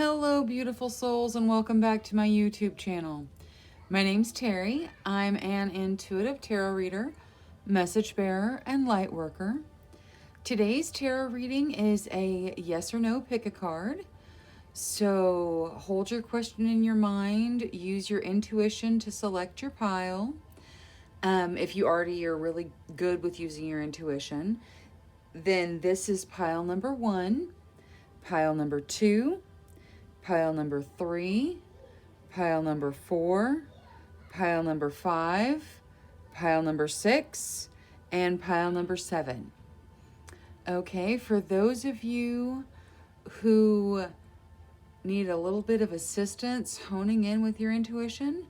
Hello, beautiful souls, and welcome back to my YouTube channel. My name's Terry. I'm an intuitive tarot reader, message bearer, and light worker. Today's tarot reading is a yes or no pick a card. So hold your question in your mind, use your intuition to select your pile. If you already are really good with using your intuition, then this is pile number 1, pile number 2, pile number 3, pile number 4, pile number 5, pile number 6, and pile number 7. Okay, for those of you who need a little bit of assistance honing in with your intuition,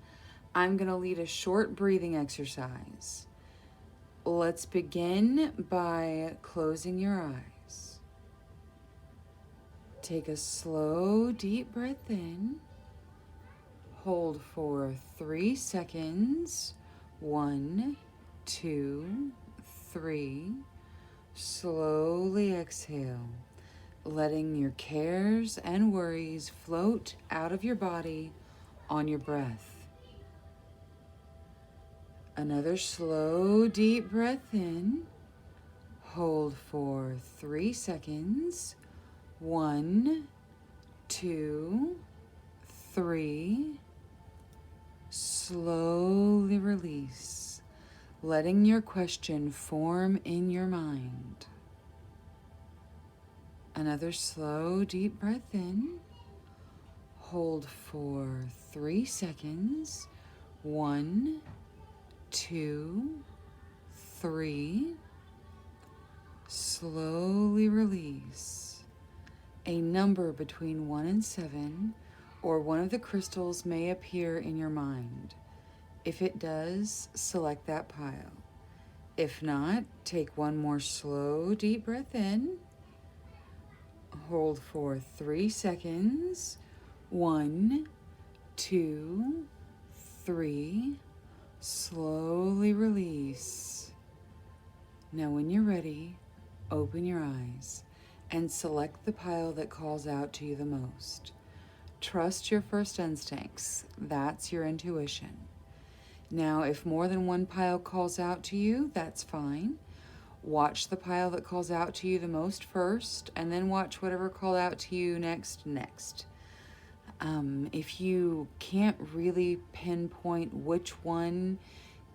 I'm going to lead a short breathing exercise. Let's begin by closing your eyes. Take a slow, deep breath in. Hold for 3 seconds. 1, 2, 3. Slowly exhale, letting your cares and worries float out of your body on your breath. Another slow, deep breath in. Hold for 3 seconds. 1, 2, 3. Slowly release, letting your question form in your mind. Another slow, deep breath in. Hold for 3 seconds. 1, 2, 3. Slowly release. A number between 1 and 7 or one of the crystals may appear in your mind. If it does, select that pile. If not, take one more slow, deep breath in. Hold for 3 seconds. 1, 2, 3. Slowly release. Now when you're ready, open your eyes and select the pile that calls out to you the most. Trust your first instincts. That's your intuition. Now, if more than one pile calls out to you, that's fine. Watch the pile that calls out to you the most first, and then watch whatever called out to you next. If you can't really pinpoint which one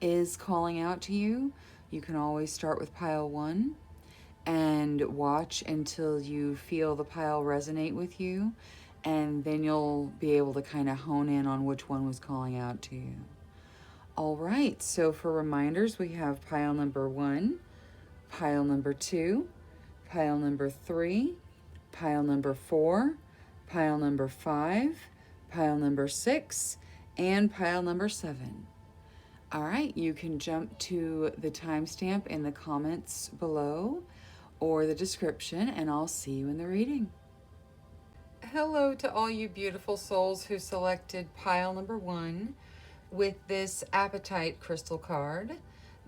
is calling out to you, you can always start with pile 1 and watch until you feel the pile resonate with you, and then you'll be able to kind of hone in on which one was calling out to you. All right, so for reminders, we have pile number 1, pile number 2, pile number 3, pile number 4, pile number 5, pile number 6, and pile number 7. All right, you can jump to the timestamp in the comments below or the description, and I'll see you in the reading. Hello to all you beautiful souls who selected pile number 1 with this Appetite crystal card.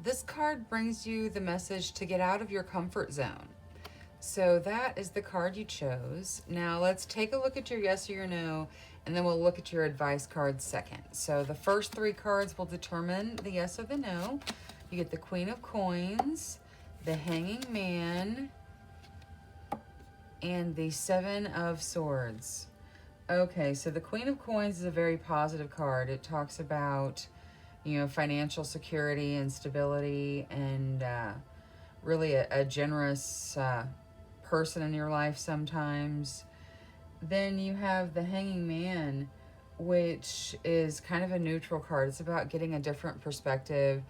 This card brings you the message to get out of your comfort zone. So that is the card you chose. Now let's take a look at your yes or your no, and then we'll look at your advice cards second. So the first 3 cards will determine the yes or the no. You get the Queen of Coins, the Hanging Man, and the 7 of Swords. Okay, so the Queen of Coins is a very positive card. It talks about, financial security and stability, and really a generous person in your life sometimes. Then you have the Hanging Man, which is kind of a neutral card. It's about getting a different perspective.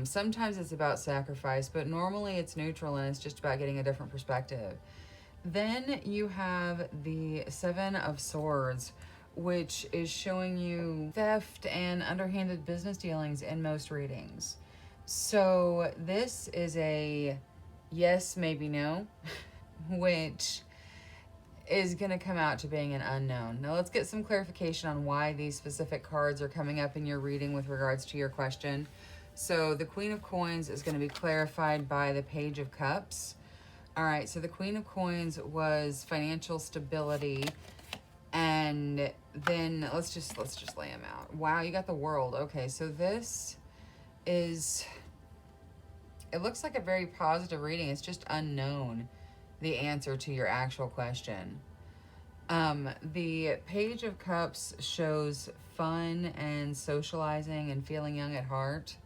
Sometimes it's about sacrifice, but normally it's neutral and it's just about getting a different perspective. Then you have the 7 of Swords, which is showing you theft and underhanded business dealings in most readings. So this is a yes, maybe no, which is going to come out to being an unknown. Now let's get some clarification on why these specific cards are coming up in your reading with regards to your question. So the Queen of Coins is going to be clarified by the Page of Cups. All right, so the Queen of Coins was financial stability And then let's just lay them out. Wow, you got the World. Okay, so this is, it looks like a very positive reading. It's just unknown, the answer to your actual question. The Page of Cups shows fun and socializing and feeling young at heart.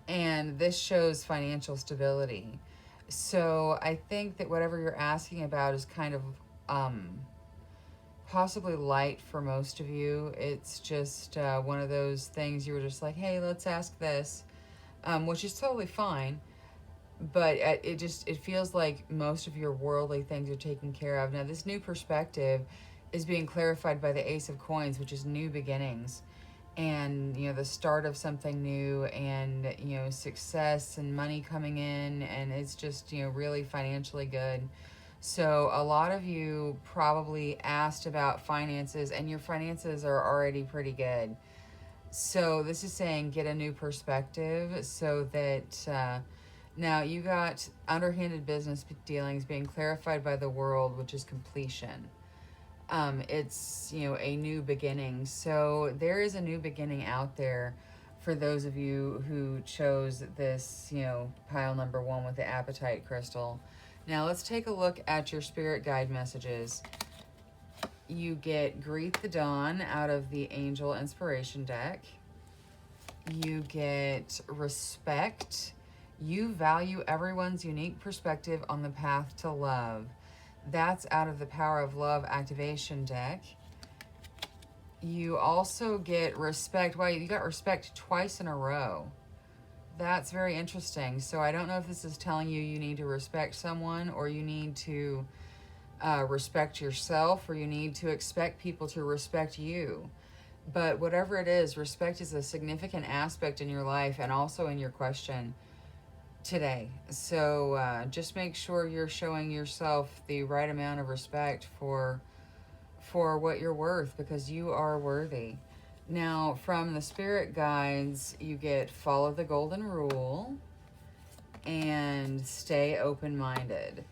And this shows financial stability. So I think that whatever you're asking about is kind of possibly light for most of you. It's just one of those things you were just like, hey, let's ask this, which is totally fine. But it feels like most of your worldly things are taken care of. Now, this new perspective is being clarified by the Ace of Coins, which is new beginnings. And, the start of something new, and, success and money coming in, and it's just, really financially good. So a lot of you probably asked about finances, and your finances are already pretty good. So this is saying get a new perspective so that now you got underhanded business dealings being clarified by the World, which is completion. It's, a new beginning. So there is a new beginning out there for those of you who chose this, pile number 1 with the Appetite Crystal. Now let's take a look at your spirit guide messages. You get Greet the Dawn out of the Angel Inspiration deck. You get Respect. You value everyone's unique perspective on the path to love. That's out of the Power of Love activation deck. You also get Respect. Wow, you got Respect twice in a row. That's very interesting. So I don't know if this is telling you need to respect someone, or you need to respect yourself, or you need to expect people to respect you. But whatever it is, respect is a significant aspect in your life and also in your question today. So just make sure you're showing yourself the right amount of respect for what you're worth, because you are worthy. Now, from the spirit guides, you get Follow the Golden Rule and Stay Open-Minded.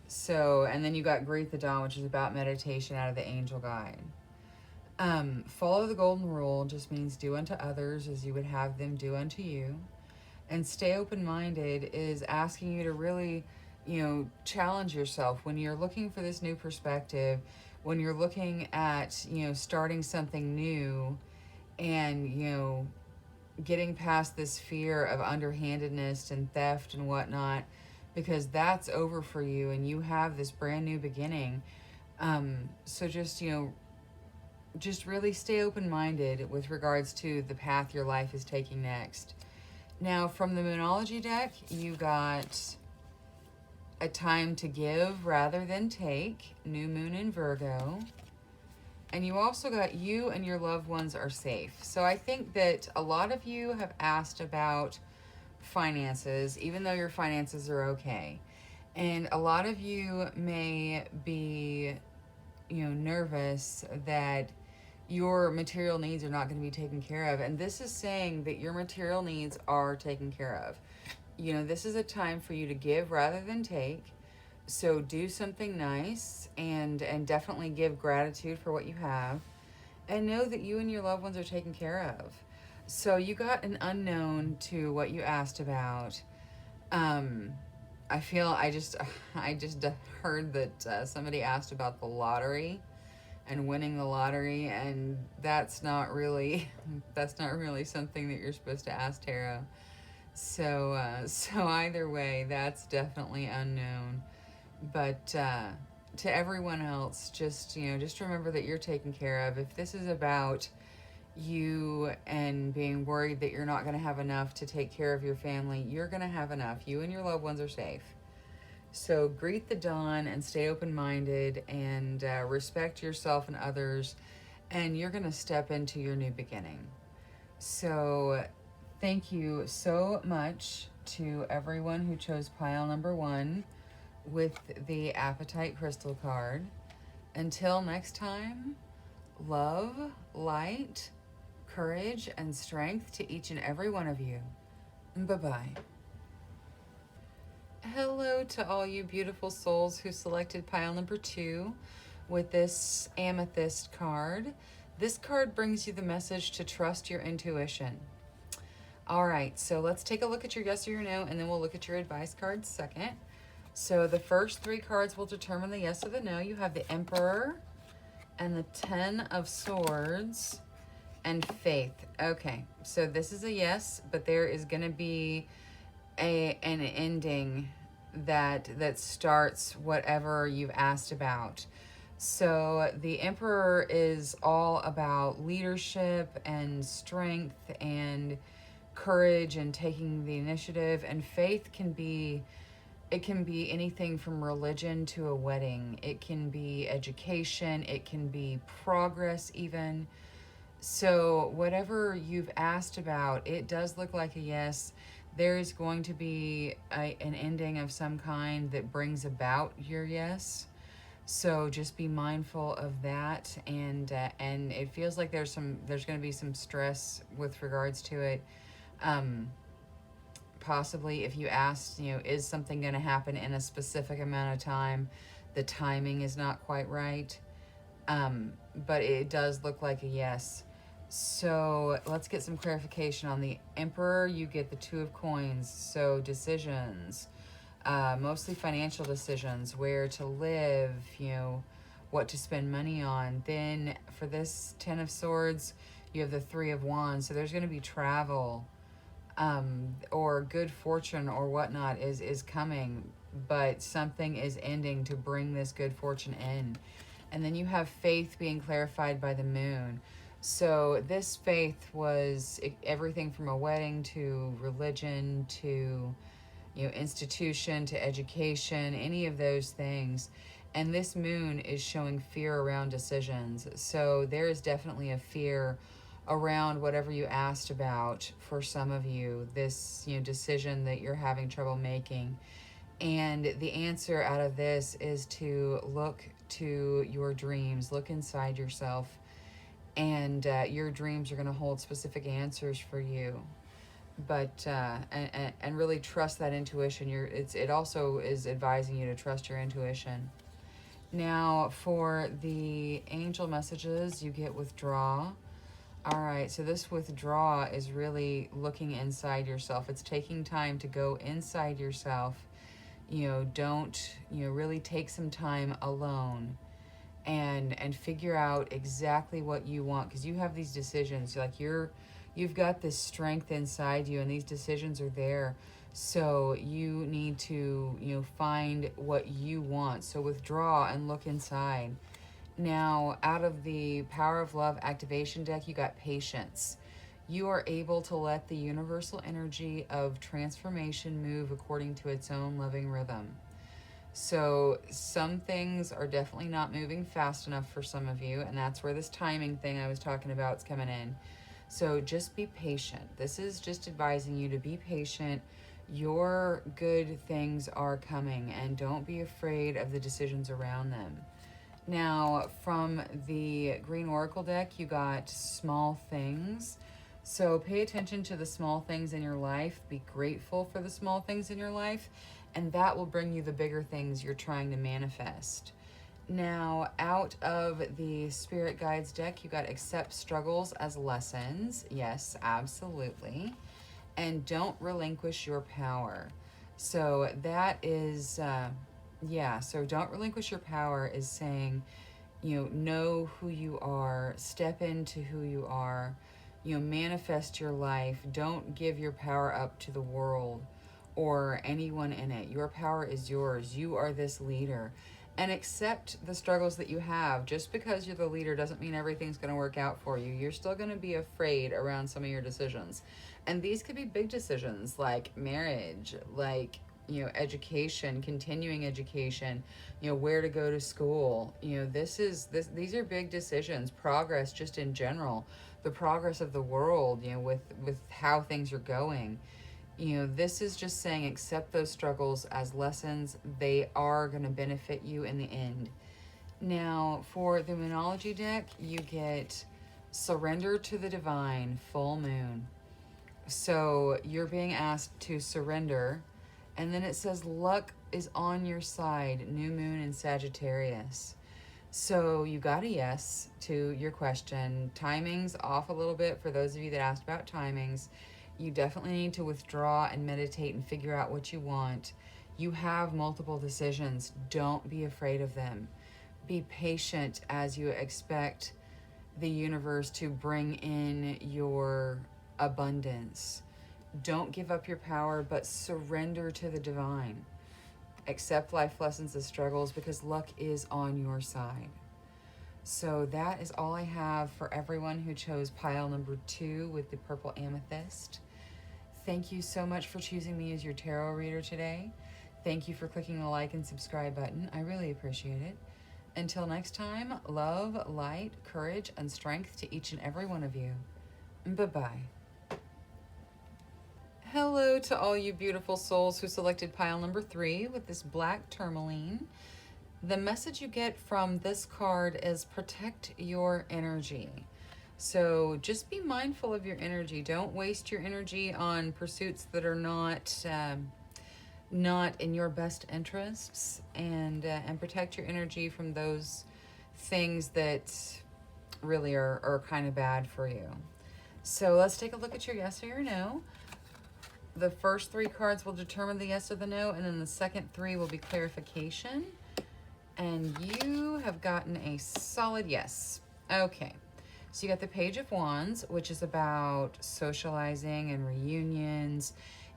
So, and then you got Greet the Dawn, which is about meditation out of the Angel Guide. Follow the Golden Rule just means do unto others as you would have them do unto you. And Stay Open-Minded is asking you to really, challenge yourself when you're looking for this new perspective, when you're looking at, starting something new, and, getting past this fear of underhandedness and theft and whatnot, because that's over for you and you have this brand new beginning. So just, just really stay open-minded with regards to the path your life is taking next. Now, from the Moonology deck, you got A Time to Give Rather Than Take, New Moon in Virgo. And you also got You and Your Loved Ones Are Safe. So I think that a lot of you have asked about finances, even though your finances are okay. And a lot of you may be, nervous that your material needs are not going to be taken care of. And this is saying that your material needs are taken care of. This is a time for you to give rather than take. So do something nice and definitely give gratitude for what you have. And know that you and your loved ones are taken care of. So you got an unknown to what you asked about. I just heard that somebody asked about the lottery and winning the lottery, and that's not really something that you're supposed to ask tarot. So either way, that's definitely unknown. But to everyone else, just remember that you're taken care of. If this is about you and being worried that you're not going to have enough to take care of your family, you're going to have enough. You and your loved ones are safe. So greet the dawn and stay open-minded and respect yourself and others, and you're going to step into your new beginning. So thank you so much to everyone who chose pile number 1 with the Appetite Crystal card. Until next time, love, light, courage, and strength to each and every one of you. Bye-bye. Hello to all you beautiful souls who selected pile number 2 with this amethyst card. This card brings you the message to trust your intuition. All right, so let's take a look at your yes or your no, and then we'll look at your advice cards second. So the first 3 cards will determine the yes or the no. You have the Emperor and the 10 of Swords and Faith. Okay, so this is a yes, but there is going to be an ending that starts whatever you've asked about. So the Emperor is all about leadership and strength and courage and taking the initiative, and faith can be, it can be anything from religion to a wedding. It can be education, it can be progress even. So whatever you've asked about, it does look like a yes. There is going to be an ending of some kind that brings about your yes. So just be mindful of that, and it feels like there's going to be some stress with regards to it. Possibly if you asked, is something going to happen in a specific amount of time, the timing is not quite right. But it does look like a yes. So let's get some clarification on the Emperor. You get the 2 of Coins, so decisions, mostly financial decisions, where to live, what to spend money on. Then for this 10 of Swords, you have the 3 of Wands, so there's going to be travel, or good fortune or whatnot is coming, but something is ending to bring this good fortune in. And then you have faith being clarified by the Moon. So this faith was everything from a wedding to religion to, institution to education, any of those things. And this Moon is showing fear around decisions. So there is definitely a fear around whatever you asked about for some of you, this, decision that you're having trouble making. And the answer out of this is to look to your dreams, look inside yourself, and your dreams are going to hold specific answers for you. But and really trust that intuition. It also is advising you to trust your intuition. Now for the angel messages, you get withdraw. All right, so this withdraw is really looking inside yourself. It's taking time to go inside yourself. Don't, really take some time alone and figure out exactly what you want, because you have these decisions. Like you've got this strength inside you, and these decisions are there. So you need to, find what you want. So withdraw and look inside. Now, out of the Power of Love activation deck, you got patience. You are able to let the universal energy of transformation move according to its own loving rhythm. So some things are definitely not moving fast enough for some of you, and that's where this timing thing I was talking about is coming in. So just be patient. This is just advising you to be patient. Your good things are coming, and don't be afraid of the decisions around them. Now, from the Green Oracle deck, you got small things. So pay attention to the small things in your life. Be grateful for the small things in your life, and that will bring you the bigger things you're trying to manifest. Now, out of the Spirit Guides deck, you got accept struggles as lessons. Yes, absolutely. And don't relinquish your power. So that is... so don't relinquish your power is saying, know who you are, step into who you are, manifest your life. Don't give your power up to the world or anyone in it. Your power is yours. You are this leader. And accept the struggles that you have. Just because you're the leader doesn't mean everything's going to work out for you. You're still going to be afraid around some of your decisions. And these could be big decisions like marriage, like education, continuing education, where to go to school. These are big decisions. Progress just in general, the progress of the world, with how things are going. This is just saying accept those struggles as lessons. They are going to benefit you in the end. Now, for the Moonology deck, you get surrender to the divine, full moon. So you're being asked to surrender. And then it says luck is on your side, new moon in Sagittarius. So you got a yes to your question. Timing's off a little bit for those of you that asked about timings. You definitely need to withdraw and meditate and figure out what you want. You have multiple decisions. Don't be afraid of them. Be patient as you expect the universe to bring in your abundance. Don't give up your power, but surrender to the divine. Accept life lessons as struggles because luck is on your side. So that is all I have for everyone who chose pile number 2 with the purple amethyst. Thank you so much for choosing me as your tarot reader today. Thank you for clicking the like and subscribe button. I really appreciate it. Until next time, love, light, courage, and strength to each and every one of you. Bye-bye. Hello to all you beautiful souls who selected pile number 3 with this black tourmaline. The message you get from this card is protect your energy. So just be mindful of your energy. Don't waste your energy on pursuits that are not in your best interests, and protect your energy from those things that really are kind of bad for you. So let's take a look at your yes or your no. The first 3 cards will determine the yes or the no, and then the second 3 will be clarification. And you have gotten a solid yes. Okay, so you got the Page of Wands, which is about socializing and reunions.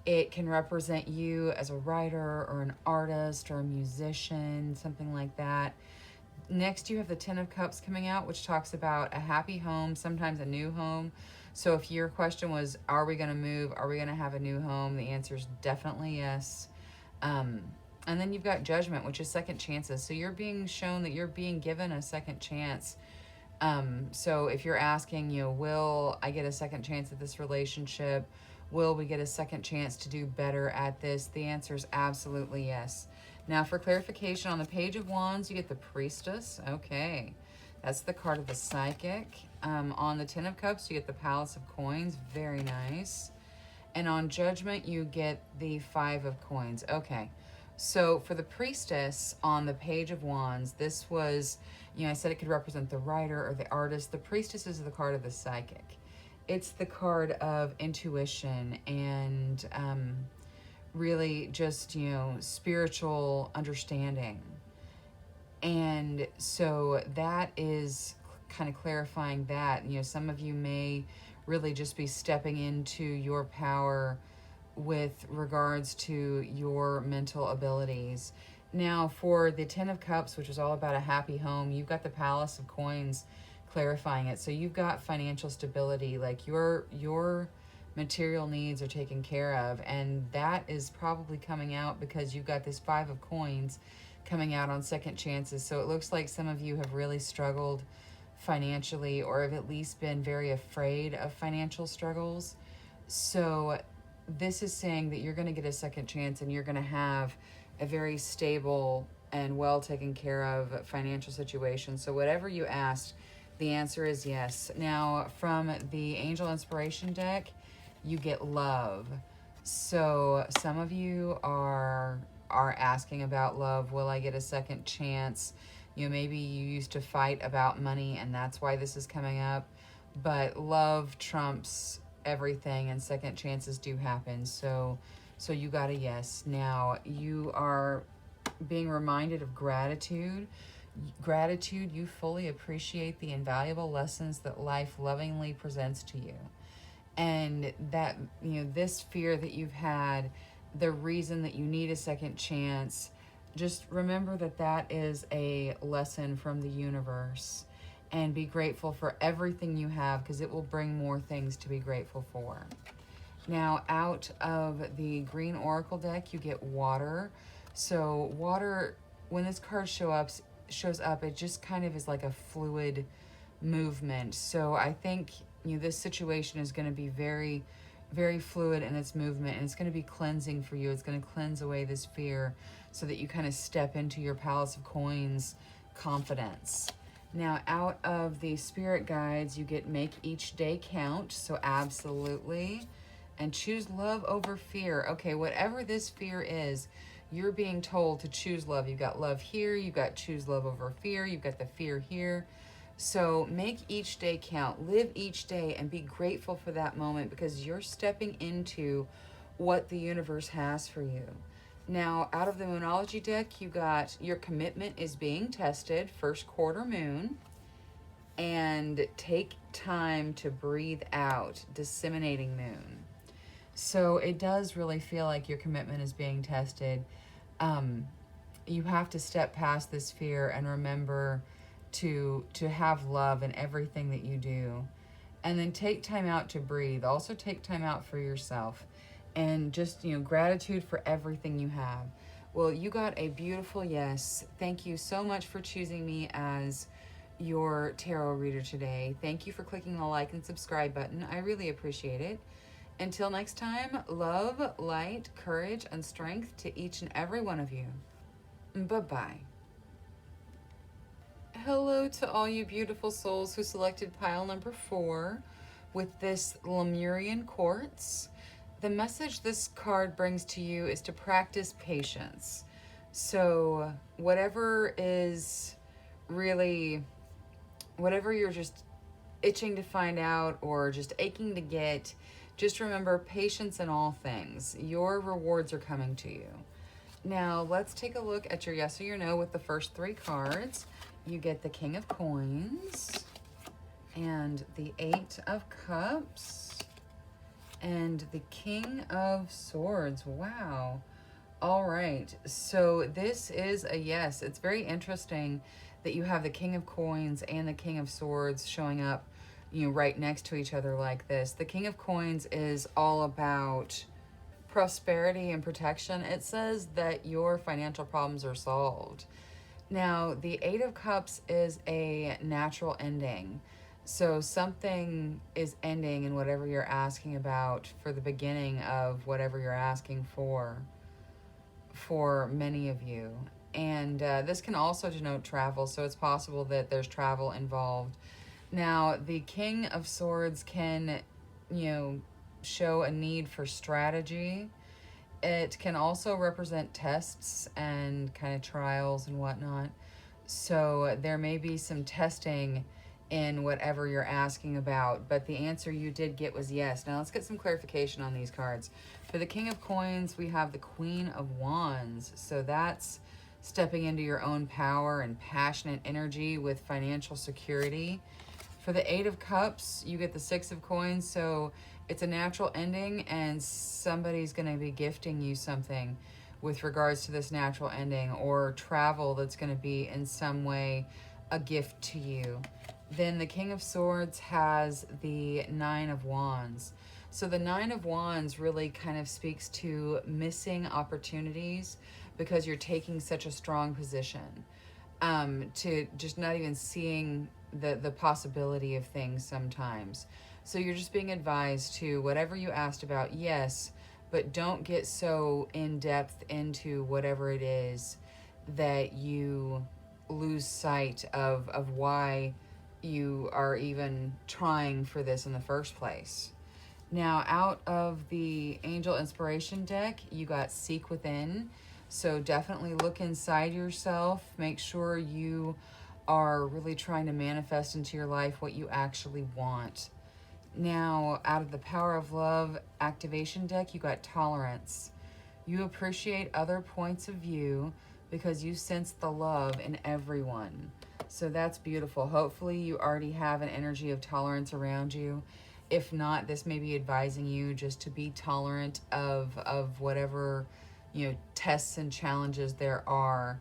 It can represent you as a writer or an artist or a musician, something like that. Next, you have the Ten of Cups coming out, which talks about a happy home, sometimes a new home. So if your question was, are we going to move? Are we going to have a new home? The answer is definitely yes. And then you've got Judgment, which is second chances. So you're being shown that you're being given a second chance. So if you're asking, will I get a second chance at this relationship? Will we get a second chance to do better at this? The answer is absolutely yes. Now for clarification, on the Page of Wands, you get the Priestess. Okay, that's the card of the Psychic. On the Ten of Cups, you get the Palace of Coins. Very nice. And on Judgment, you get the Five of Coins. Okay, so for the Priestess on the Page of Wands, this was, I said it could represent the writer or the artist. The Priestess is the card of the Psychic. It's the card of intuition and really just, spiritual understanding. And so that is kind of clarifying that. Some of you may really just be stepping into your power with regards to your mental abilities. Now, for the Ten of Cups, which is all about a happy home, you've got the Palace of Coins clarifying it. So you've got financial stability, like your material needs are taken care of, and that is probably coming out because you've got this Five of Coins coming out on second chances. So it looks like some of you have really struggled financially, or have at least been very afraid of financial struggles. So this is saying that you're going to get a second chance and you're going to have a very stable and well taken care of financial situation. So whatever you asked, the answer is yes. Now, from the Angel Inspiration deck, you get love. So some of you are asking about love. Will I get a second chance? Maybe you used to fight about money and that's why this is coming up. But love trumps everything, and second chances do happen. So you got a yes. Now you are being reminded of gratitude. Gratitude, you fully appreciate the invaluable lessons that life lovingly presents to you. And that, this fear that you've had, the reason that you need a second chance, just remember that that is a lesson from the universe. And be grateful for everything you have, because it will bring more things to be grateful for. Now, out of the Green Oracle deck, you get Water. So water, when this card shows up, it just kind of is like a fluid movement. So I think, this situation is going to be very, very fluid in its movement, and it's going to be cleansing for you. It's going to cleanse away this fear so that you kind of step into your Palace of Coins confidence. Now, out of the Spirit Guides, you get Make Each Day Count. So absolutely. And choose love over fear. Okay, whatever this fear is, You're being told to choose love. You've got love here, you've got choose love over fear, you've got the fear here. So make each day count. Live each day and be grateful for that moment, because you're stepping into what the universe has for you. Now, out of the Moonology deck, you got your commitment is being tested, first quarter moon, and take time to breathe out, disseminating moon. So it does really feel like your commitment is being tested. You have to step past this fear and remember to have love in everything that you do. And then take time out to breathe. Also take time out for yourself. And just, gratitude for everything you have. Well, you got a beautiful yes. Thank you so much for choosing me as your tarot reader today. Thank you for clicking the like and subscribe button. I really appreciate it. Until next time, love, light, courage, and strength to each and every one of you. Bye-bye. Hello to all you beautiful souls who selected pile number 4 with this Lemurian quartz. The message this card brings to you is to practice patience. So whatever is really, whatever you're just itching to find out or just aching to get, just remember patience in all things. Your rewards are coming to you. Now let's take a look at your yes or your no with the first 3 cards. You get the King of Coins and the 8 of Cups and the King of Swords. Wow. All right. So this is a yes. It's very interesting that you have the King of Coins and the King of Swords showing up, right next to each other like this. The King of Coins is all about prosperity and protection. It says that your financial problems are solved. Now, the 8 of Cups is a natural ending. So something is ending in whatever you're asking about for the beginning of whatever you're asking for many of you. And this can also denote travel, so it's possible that there's travel involved. Now, the King of Swords can, show a need for strategy. It can also represent tests and kind of trials and whatnot. So there may be some testing in whatever you're asking about, but the answer you did get was yes. Now let's get some clarification on these cards. For the King of Coins, we have the Queen of Wands. So that's stepping into your own power and passionate energy with financial security. For the 8 of Cups, you get the 6 of Coins. So it's a natural ending, and somebody's going to be gifting you something with regards to this natural ending, or travel that's going to be in some way a gift to you. Then the King of Swords has the 9 of Wands. So the 9 of Wands really kind of speaks to missing opportunities because you're taking such a strong position, to just not even seeing the possibility of things sometimes. So you're just being advised to, whatever you asked about, yes, but don't get so in depth into whatever it is that you lose sight of why you are even trying for this in the first place. Now, out of the Angel Inspiration deck, you got Seek Within. So definitely look inside yourself. Make sure you are really trying to manifest into your life what you actually want. Now, out of the Power of Love activation deck, you got Tolerance. You appreciate other points of view because you sense the love in everyone. So that's beautiful. Hopefully you already have an energy of tolerance around you. If not, this may be advising you just to be tolerant of whatever, tests and challenges there are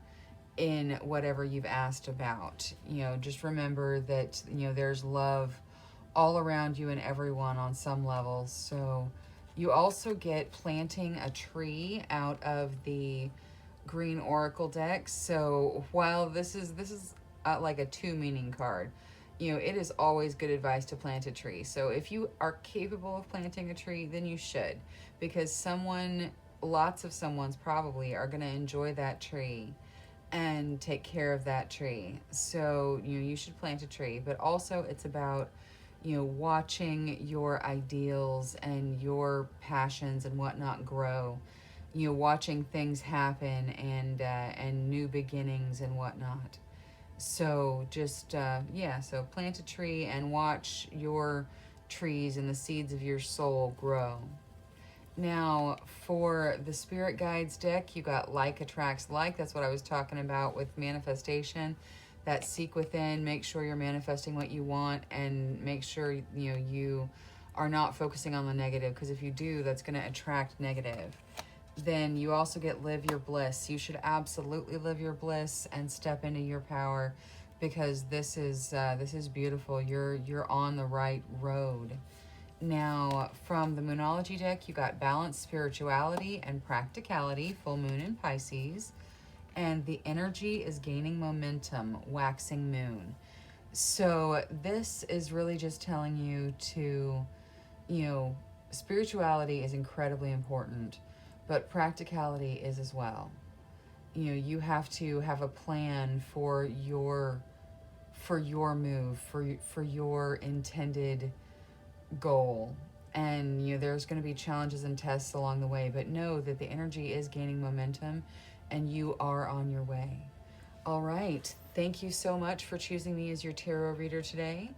in whatever you've asked about. Just remember that, there's love all around you and everyone on some levels. So you also get planting a tree out of the Green Oracle deck. So while this is like a 2 meaning card, it is always good advice to plant a tree. So if you are capable of planting a tree, then you should, because lots of someone's probably are going to enjoy that tree and take care of that tree. So you should plant a tree. But also it's about watching your ideals and your passions and whatnot grow, watching things happen and new beginnings and whatnot. So just so plant a tree and watch your trees and the seeds of your soul grow. Now, for the Spirit Guides deck, you got like attracts like. That's what I was talking about with manifestation. That seek within, make sure you're manifesting what you want, and make sure you are not focusing on the negative, because if you do, that's going to attract negative. Then you also get live your bliss. You should absolutely live your bliss and step into your power, because this is beautiful. You're on the right road. Now, from the Moonology deck, you got balance, spirituality, and practicality, full moon in Pisces. And the energy is gaining momentum, waxing moon. So this is really just telling you to, spirituality is incredibly important, but practicality is as well. You have to have a plan for your move, for your intended goal. And there's going to be challenges and tests along the way, but know that the energy is gaining momentum and you are on your way. All right, thank you so much for choosing me as your tarot reader today.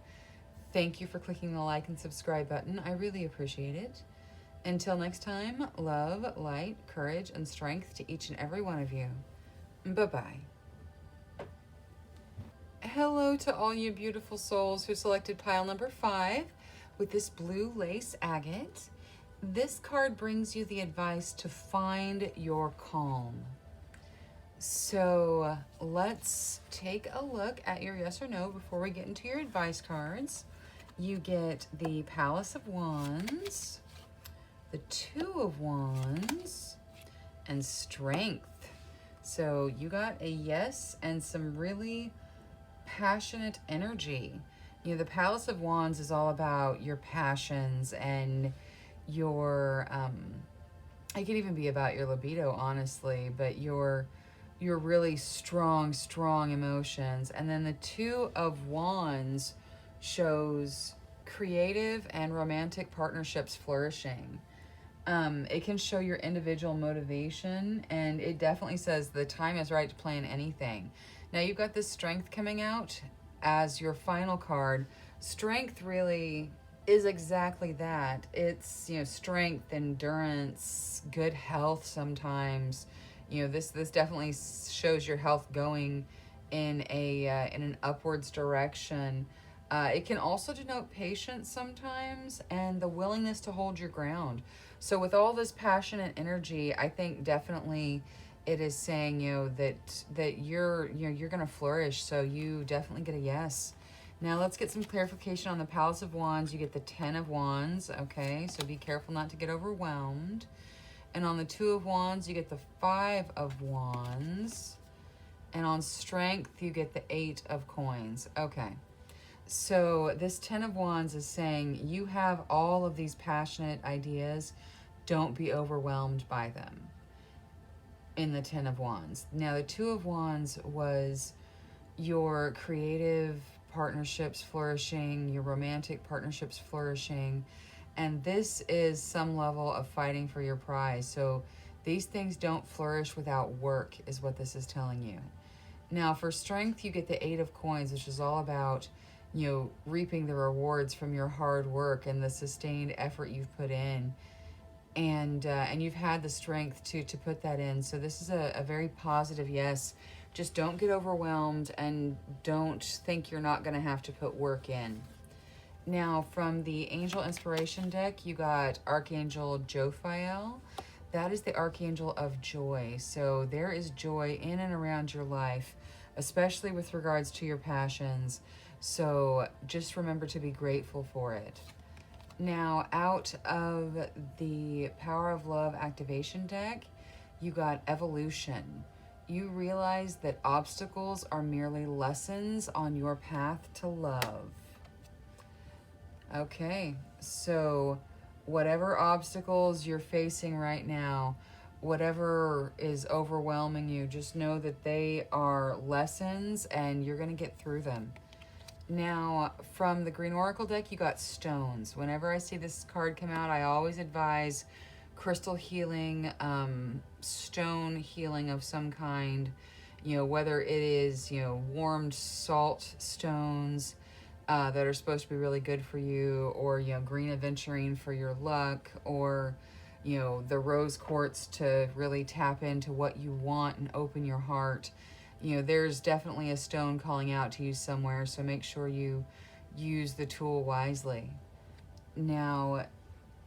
Thank you for clicking the like and subscribe button. I really appreciate it. Until next time, love, light, courage, and strength to each and every one of you. Bye-bye. Hello to all you beautiful souls who selected pile number 5 with this blue lace agate. This card brings you the advice to find your calm. So let's take a look at your yes or no before we get into your advice cards. You get the Palace of Wands, the Two of Wands, and Strength. So you got a yes and some really passionate energy. The Palace of Wands is all about your passions and your, it could even be about your libido, honestly, but your really strong emotions. And then the Two of Wands shows creative and romantic partnerships flourishing. It can show your individual motivation, and it definitely says the time is right to plan anything. Now you've got this Strength coming out as your final card. Strength really is exactly that. It's, strength, endurance, good health sometimes. This definitely shows your health going in an upwards direction. It can also denote patience sometimes and the willingness to hold your ground. So with all this passion and energy, I think definitely it is saying, that you're going to flourish. So you definitely get a yes. Now let's get some clarification on the Palace of Wands. You get the Ten of Wands. Okay, so be careful not to get overwhelmed. And on the Two of Wands, you get the Five of Wands. And on Strength, you get the Eight of Coins. Okay. So this Ten of Wands is saying you have all of these passionate ideas. Don't be overwhelmed by them in the Ten of Wands. Now the Two of Wands was your creative partnerships flourishing, your romantic partnerships flourishing, and this is some level of fighting for your prize. So these things don't flourish without work, is what this is telling you. Now for Strength, you get the Eight of Coins, which is all about reaping the rewards from your hard work and the sustained effort you've put in. And you've had the strength to put that in. So this is a very positive yes. Just don't get overwhelmed and don't think you're not going to have to put work in. Now, from the Angel Inspiration deck, you got Archangel Jophiel. That is the Archangel of Joy. So there is joy in and around your life, especially with regards to your passions. So just remember to be grateful for it. Now, out of the Power of Love activation deck, you got Evolution. You realize that obstacles are merely lessons on your path to love. Okay, so whatever obstacles you're facing right now, whatever is overwhelming you, just know that they are lessons and you're going to get through them. Now, from the Green Oracle deck, you got Stones. Whenever I see this card come out, I always advise crystal healing, stone healing of some kind, whether it is, warmed salt stones that are supposed to be really good for you, or, green aventurine for your luck, or, the rose quartz to really tap into what you want and open your heart. There's definitely a stone calling out to you somewhere, so make sure you use the tool wisely. Now,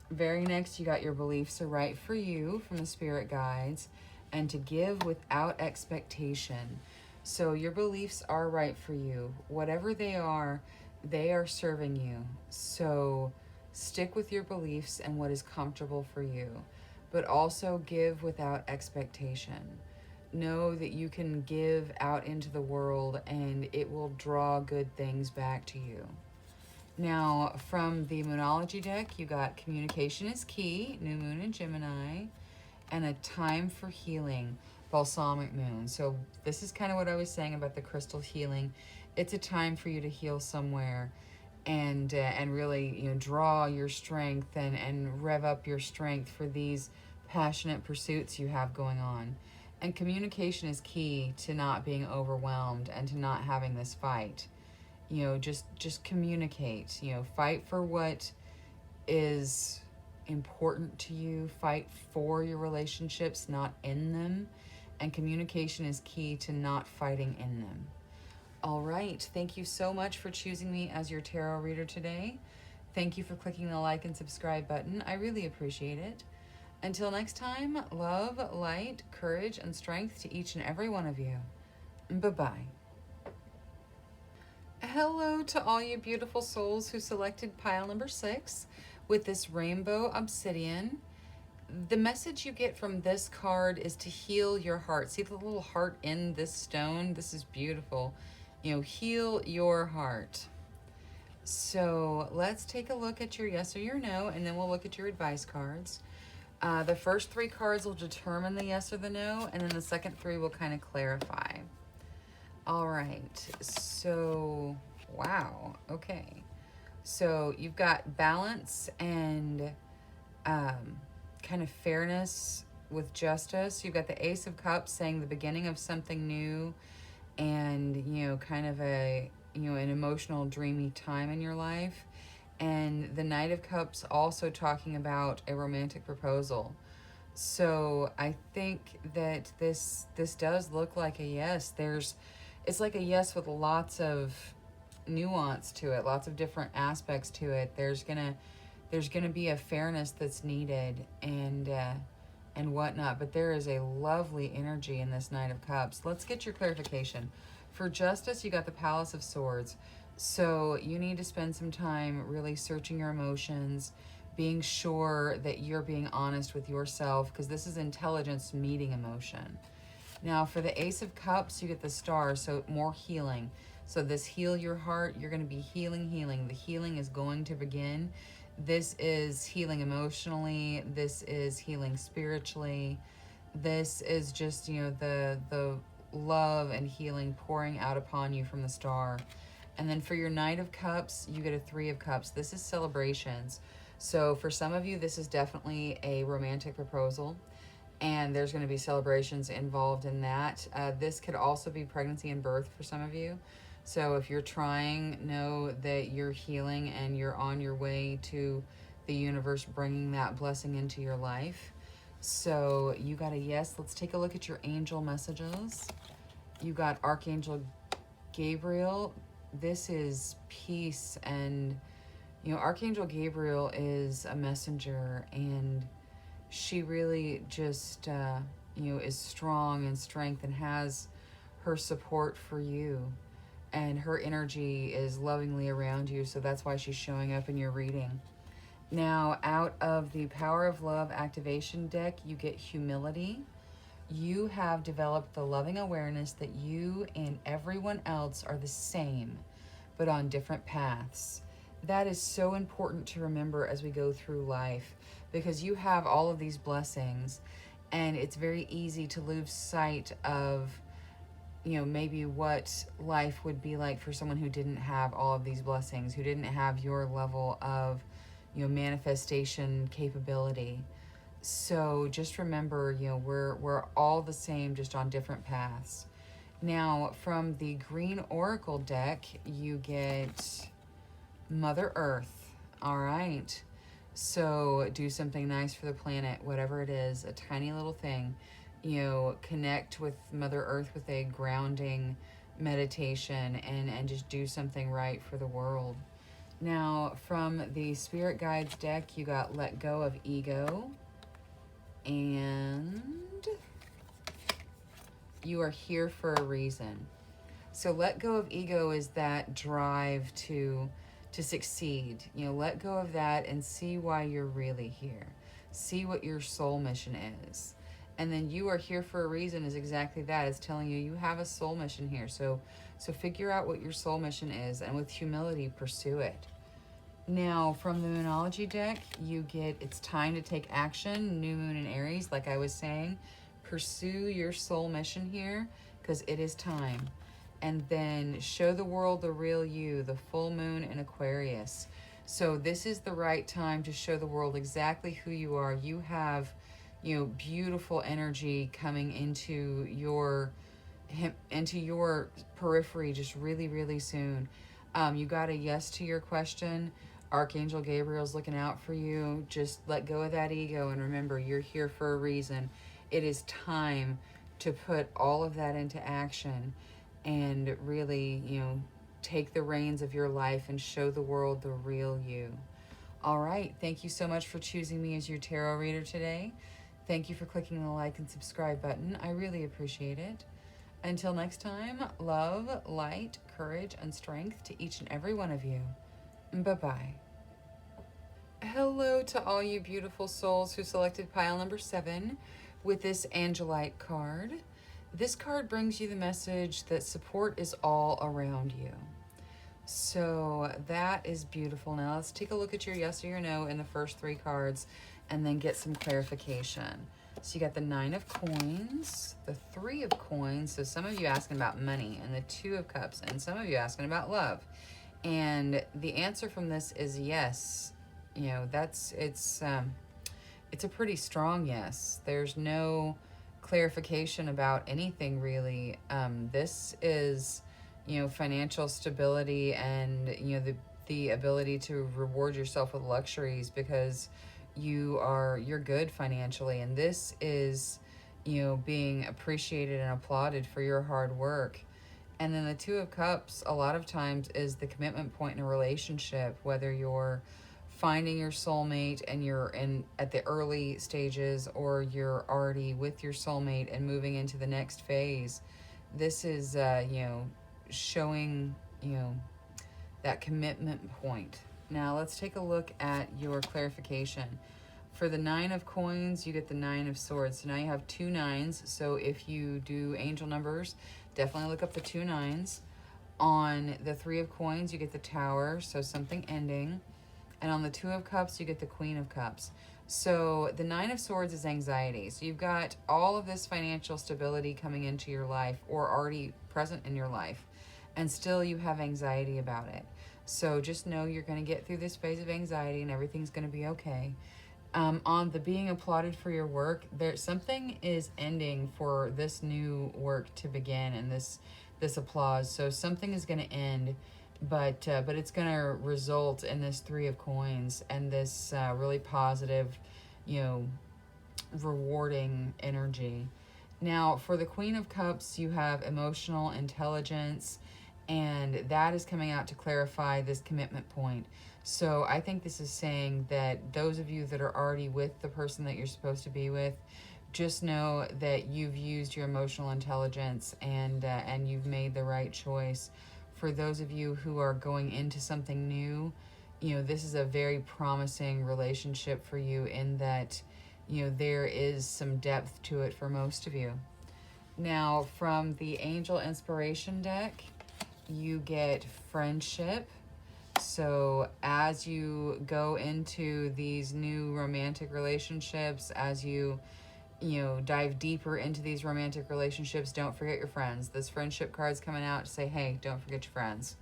very next, you got your beliefs are right for you from the spirit guides, and to give without expectation. So your beliefs are right for you. Whatever they are serving you. So stick with your beliefs and what is comfortable for you, but also give without expectation. Know that you can give out into the world and it will draw good things back to you. Now, from the Moonology deck, you got communication is key, new moon in Gemini, and a time for healing, balsamic moon. So this is kind of what I was saying about the crystal healing. It's a time for you to heal somewhere and really, draw your strength and rev up your strength for these passionate pursuits you have going on. And communication is key to not being overwhelmed and to not having this fight. Just communicate, fight for what is important to you, fight for your relationships, not in them. And communication is key to not fighting in them. All right. Thank you so much for choosing me as your tarot reader today. Thank you for clicking the like and subscribe button. I really appreciate it. Until next time, love, light, courage, and strength to each and every one of you. Bye-bye. Hello to all you beautiful souls who selected pile number 6 with this rainbow obsidian. The message you get from this card is to heal your heart. See the little heart in this stone? This is beautiful. Heal your heart. So let's take a look at your yes or your no, and then we'll look at your advice cards. The first 3 cards will determine the yes or the no, and then the second 3 will kind of clarify. All right, so, wow, okay. So you've got balance and kind of fairness with justice. You've got the Ace of Cups saying the beginning of something new and, kind of an emotional, dreamy time in your life. And the Knight of Cups also talking about a romantic proposal. So I think that this does look like a yes. It's like a yes with lots of nuance to it, lots of different aspects to it. There's gonna be a fairness that's needed and whatnot, but there is a lovely energy in this Knight of Cups. Let's get your clarification. For justice, you got the Palace of Swords. So you need to spend some time really searching your emotions, being sure that you're being honest with yourself, because this is intelligence meeting emotion. Now, for the Ace of Cups, you get the Star, so more healing. So this heal your heart, you're going to be healing. The healing is going to begin. This is healing emotionally. This is healing spiritually. This is just, the love and healing pouring out upon you from the Star. And then for your Knight of Cups, you get a 3 of Cups. This is celebrations. So for some of you, this is definitely a romantic proposal, and there's going to be celebrations involved in that. This could also be pregnancy and birth for some of you. So if you're trying, know that you're healing and you're on your way to the universe bringing that blessing into your life. So you got a yes. Let's take a look at your angel messages. You got Archangel Gabriel. This is peace, and Archangel Gabriel is a messenger, and she really just is strong and strength and has her support for you, and her energy is lovingly around you, so that's why she's showing up in your reading. Now, out of the Power of Love activation deck, you get humility. You have developed the loving awareness that you and everyone else are the same, but on different paths. That is so important to remember as we go through life, because you have all of these blessings, and it's very easy to lose sight of, maybe what life would be like for someone who didn't have all of these blessings, who didn't have your level of, manifestation capability. So just remember, we're all the same, just on different paths. Now, from the Green Oracle deck, you get Mother Earth. All right. So do something nice for the planet, whatever it is, a tiny little thing. Connect with Mother Earth with a grounding meditation, and just do something right for the world. Now, from the Spirit Guides deck, you got Let Go of Ego, and you are here for a reason. So let go of ego is that drive to succeed. Let go of that and see why you're really here. See what your soul mission is. And then you are here for a reason is exactly that. It's telling you have a soul mission here. So figure out what your soul mission is, and with humility pursue it. Now, from the Moonology deck, you get It's Time to Take Action, New Moon in Aries, like I was saying. Pursue your soul mission here, because it is time. And then Show the World the Real You, the full moon in Aquarius. So this is the right time to show the world exactly who you are. You have, beautiful energy coming into your periphery just really, really soon. You got a yes to your question. Archangel Gabriel's looking out for you. Just let go of that ego and remember, you're here for a reason. It is time to put all of that into action and really, take the reins of your life and show the world the real you. All right. Thank you so much for choosing me as your tarot reader today. Thank you for clicking the like and subscribe button. I really appreciate it. Until next time, love, light, courage, and strength to each and every one of you. Bye-bye. Hello to all you beautiful souls who selected pile number 7 with this Angelite card. This card brings you the message that support is all around you. So that is beautiful. Now let's take a look at your yes or your no in the first 3 cards and then get some clarification. So you got the 9 of Coins, the 3 of Coins, so some of you asking about money, and the 2 of Cups, and some of you asking about love. And the answer from this is yes. It's a pretty strong yes. There's no clarification about anything really. This is, financial stability and, the ability to reward yourself with luxuries because you're good financially. And this is, being appreciated and applauded for your hard work. And then the 2 of Cups, a lot of times, is the commitment point in a relationship, whether you're finding your soulmate and you're at the early stages, or you're already with your soulmate and moving into the next phase. This is, showing, that commitment point. Now let's take a look at your clarification. For the 9 of Coins, you get the 9 of Swords. So now you have 2 9s. So if you do angel numbers, definitely look up the 2 9s. On the 3 of Coins, you get the Tower, so something ending. And on the 2 of Cups, you get the Queen of Cups. So the 9 of Swords is anxiety. So you've got all of this financial stability coming into your life, or already present in your life, and still you have anxiety about it. So just know you're going to get through this phase of anxiety and everything's going to be okay. On the being applauded for your work, something is ending for this new work to begin, and this applause. So something is going to end, but it's going to result in this 3 of Coins and this really positive, rewarding energy. Now, for the Queen of Cups, you have emotional intelligence, and that is coming out to clarify this commitment point. So I think this is saying that those of you that are already with the person that you're supposed to be with, just know that you've used your emotional intelligence and you've made the right choice. For those of you who are going into something new, this is a very promising relationship for you, in that, there is some depth to it for most of you. Now, from the Angel Inspiration deck, you get Friendship. So as you go into these new romantic relationships, as you dive deeper into these romantic relationships, don't forget your friends. This Friendship card's coming out to say, hey, don't forget your friends.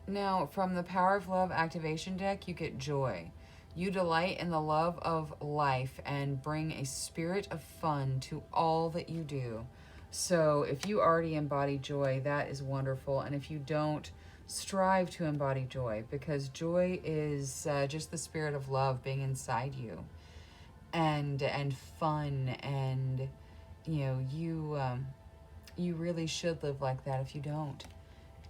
Now, from the Power of Love activation deck, you get Joy. You delight in the love of life and bring a spirit of fun to all that you do. So if you already embody joy, that is wonderful. And if you don't, strive to embody joy, because joy is just the spirit of love being inside you, and fun, and you really should live like that if you don't.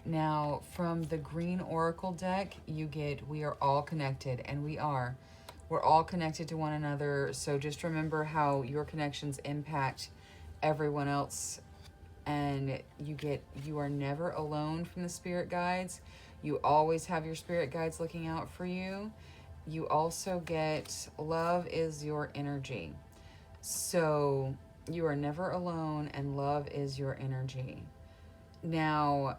Now, from the Green Oracle deck, you get we are all connected, and we are. We're all connected to one another, so just remember how your connections impact everyone else. And you are never alone from the spirit guides. You always have your spirit guides looking out for you. You also get love is your energy. So you are never alone, and love is your energy. Now,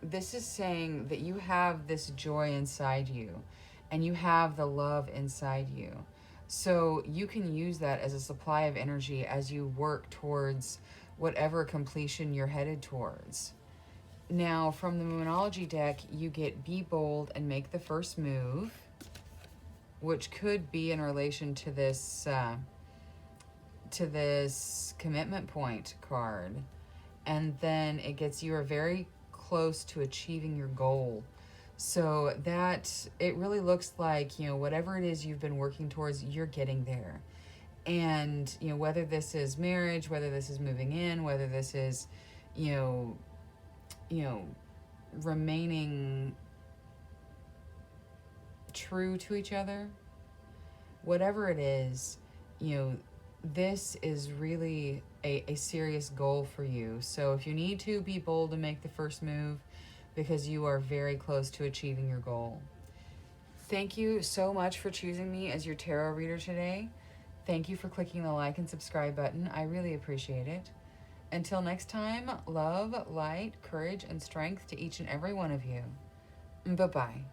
this is saying that you have this joy inside you, and you have the love inside you. So you can use that as a supply of energy as you work towards whatever completion you're headed towards. Now, from the Moonology deck, you get be bold and make the first move, which could be in relation to this commitment point card. And then it gets you are very close to achieving your goal. So that it really looks like, whatever it is you've been working towards, you're getting there. And, whether this is marriage, whether this is moving in, whether this is, remaining true to each other, whatever it is, this is really a serious goal for you. So if you need to, be bold and make the first move, because you are very close to achieving your goal. Thank you so much for choosing me as your tarot reader today. Thank you for clicking the like and subscribe button. I really appreciate it. Until next time, love, light, courage, and strength to each and every one of you. Bye-bye.